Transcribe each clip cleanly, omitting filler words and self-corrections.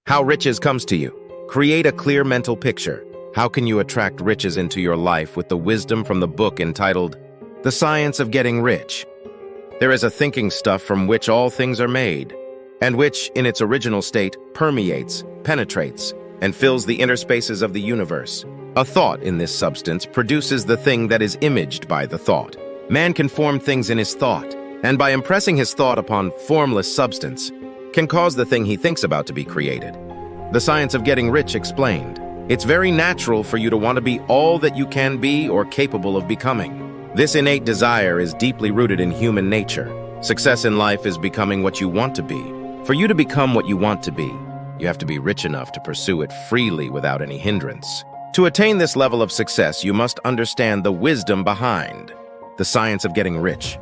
How riches comes to you. Create a clear mental picture. How can you attract riches into your life with the wisdom from the book entitled The Science of Getting Rich? There is a thinking stuff from which all things are made, and which, in its original state, permeates, penetrates, and fills the interspaces of the universe. A thought in this substance produces the thing that is imaged by the thought. Man can form things in his thought, and by impressing his thought upon formless substance, can cause the thing he thinks about to be created. The Science of Getting Rich explained, it's very natural for you to want to be all that you can be or capable of becoming. This innate desire is deeply rooted in human nature. Success in life is becoming what you want to be. For you to become what you want to be, you have to be rich enough to pursue it freely without any hindrance. To attain this level of success, you must understand the wisdom behind the science of getting rich.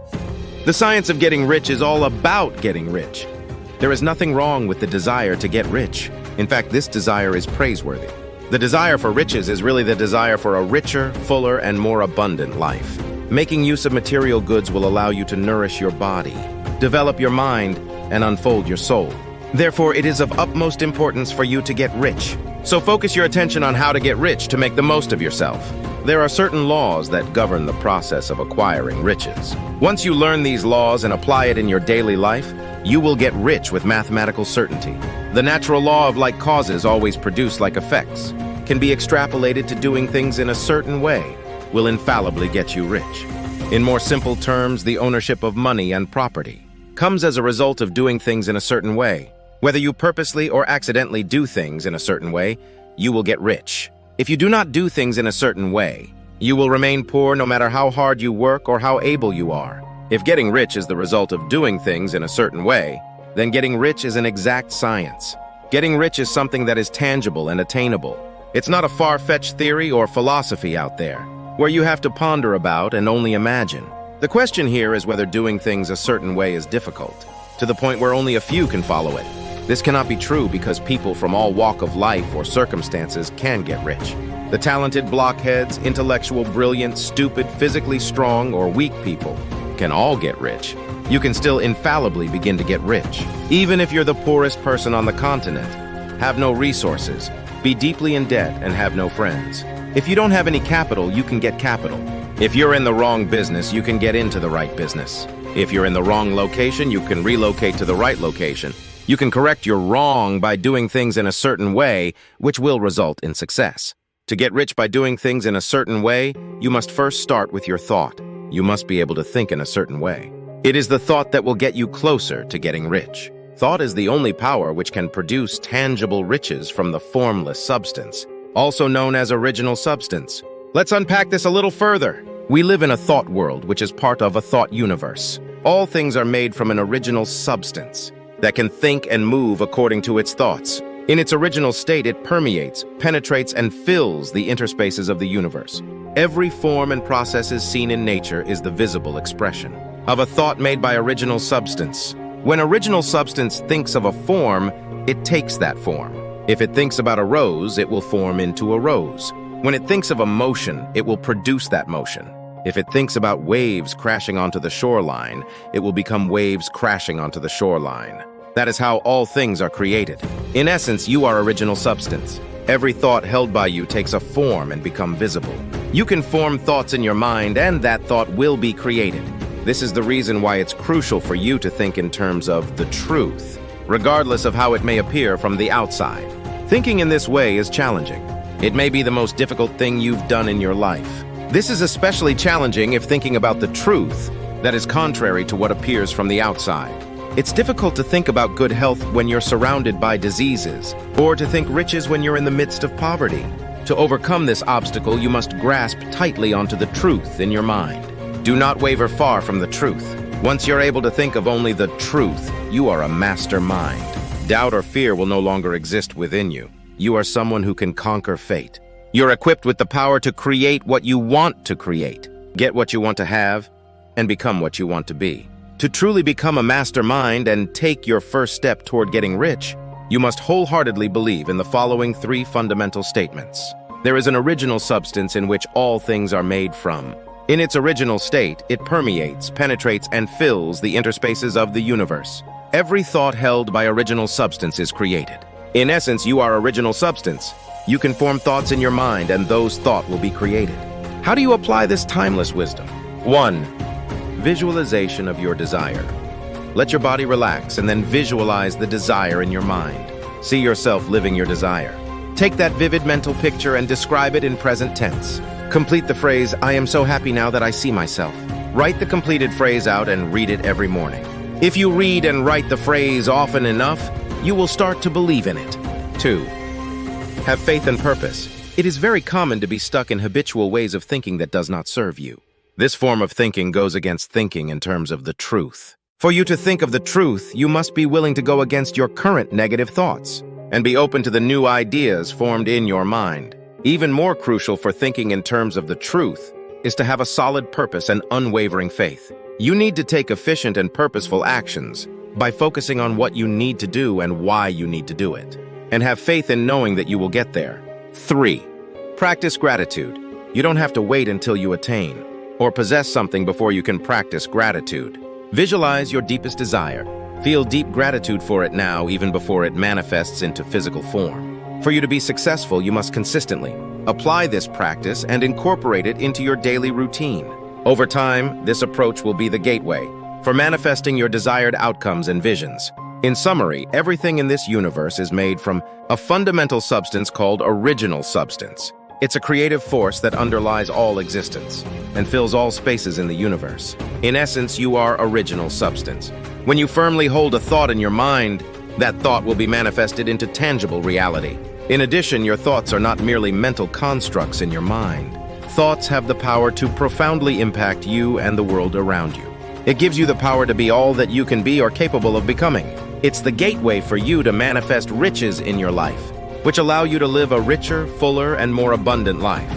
The science of getting rich is all about getting rich. There is nothing wrong with the desire to get rich. In fact, this desire is praiseworthy. The desire for riches is really the desire for a richer, fuller, and more abundant life. Making use of material goods will allow you to nourish your body, develop your mind, and unfold your soul. Therefore, it is of utmost importance for you to get rich. So focus your attention on how to get rich to make the most of yourself. There are certain laws that govern the process of acquiring riches. Once you learn these laws and apply it in your daily life, you will get rich with mathematical certainty. The natural law of like causes always produce like effects can be extrapolated to doing things in a certain way will infallibly get you rich. In more simple terms, the ownership of money and property comes as a result of doing things in a certain way. Whether you purposely or accidentally do things in a certain way, you will get rich. If you do not do things in a certain way, you will remain poor no matter how hard you work or how able you are. If getting rich is the result of doing things in a certain way, then getting rich is an exact science. Getting rich is something that is tangible and attainable. It's not a far-fetched theory or philosophy out there, where you have to ponder about and only imagine. The question here is whether doing things a certain way is difficult, to the point where only a few can follow it. This cannot be true because people from all walk of life or circumstances can get rich. The talented blockheads, intellectual, brilliant, stupid, physically strong, or weak people can all get rich. You can still infallibly begin to get rich. Even if you're the poorest person on the continent, have no resources, be deeply in debt, and have no friends. If you don't have any capital, you can get capital. If you're in the wrong business, you can get into the right business. If you're in the wrong location, you can relocate to the right location. You can correct your wrong by doing things in a certain way, which will result in success. To get rich by doing things in a certain way, you must first start with your thought. You must be able to think in a certain way. It is the thought that will get you closer to getting rich. Thought is the only power which can produce tangible riches from the formless substance, also known as original substance. Let's unpack this a little further. We live in a thought world, which is part of a thought universe. All things are made from an original substance that can think and move according to its thoughts. In its original state, it permeates, penetrates, and fills the interspaces of the universe. Every form and process seen in nature is the visible expression of a thought made by original substance. When original substance thinks of a form, it takes that form. If it thinks about a rose, it will form into a rose. When it thinks of a motion, it will produce that motion. If it thinks about waves crashing onto the shoreline, it will become waves crashing onto the shoreline. That is how all things are created. In essence, you are original substance. Every thought held by you takes a form and becomes visible. You can form thoughts in your mind, and that thought will be created. This is the reason why it's crucial for you to think in terms of the truth, regardless of how it may appear from the outside. Thinking in this way is challenging. It may be the most difficult thing you've done in your life. This is especially challenging if thinking about the truth that is contrary to what appears from the outside. It's difficult to think about good health when you're surrounded by diseases, or to think riches when you're in the midst of poverty. To overcome this obstacle, you must grasp tightly onto the truth in your mind. Do not waver far from the truth. Once you're able to think of only the truth, you are a master mind. Doubt or fear will no longer exist within you. You are someone who can conquer fate. You're equipped with the power to create what you want to create, get what you want to have, and become what you want to be. To truly become a mastermind and take your first step toward getting rich, you must wholeheartedly believe in the following 3 fundamental statements. There is an original substance in which all things are made from. In its original state, it permeates, penetrates, and fills the interspaces of the universe. Every thought held by original substance is created. In essence, you are original substance. You can form thoughts in your mind, and those thoughts will be created. How do you apply this timeless wisdom? 1. Visualization of your desire. Let your body relax and then visualize the desire in your mind. See yourself living your desire. Take that vivid mental picture and describe it in present tense. Complete the phrase, "I am so happy now that I see myself." Write the completed phrase out and read it every morning. If you read and write the phrase often enough, you will start to believe in it. 2. Have faith and purpose. It is very common to be stuck in habitual ways of thinking that does not serve you. This form of thinking goes against thinking in terms of the truth. For you to think of the truth, you must be willing to go against your current negative thoughts and be open to the new ideas formed in your mind. Even more crucial for thinking in terms of the truth is to have a solid purpose and unwavering faith. You need to take efficient and purposeful actions by focusing on what you need to do and why you need to do it, and have faith in knowing that you will get there. 3. Practice gratitude. You don't have to wait until you attain or possess something before you can practice gratitude. Visualize your deepest desire. Feel deep gratitude for it now, even before it manifests into physical form. For you to be successful, you must consistently apply this practice and incorporate it into your daily routine. Over time, this approach will be the gateway for manifesting your desired outcomes and visions. In summary, everything in this universe is made from a fundamental substance called original substance. It's a creative force that underlies all existence and fills all spaces in the universe. In essence, you are original substance. When you firmly hold a thought in your mind, that thought will be manifested into tangible reality. In addition, your thoughts are not merely mental constructs in your mind. Thoughts have the power to profoundly impact you and the world around you. It gives you the power to be all that you can be or capable of becoming. It's the gateway for you to manifest riches in your life, which allow you to live a richer, fuller, and more abundant life.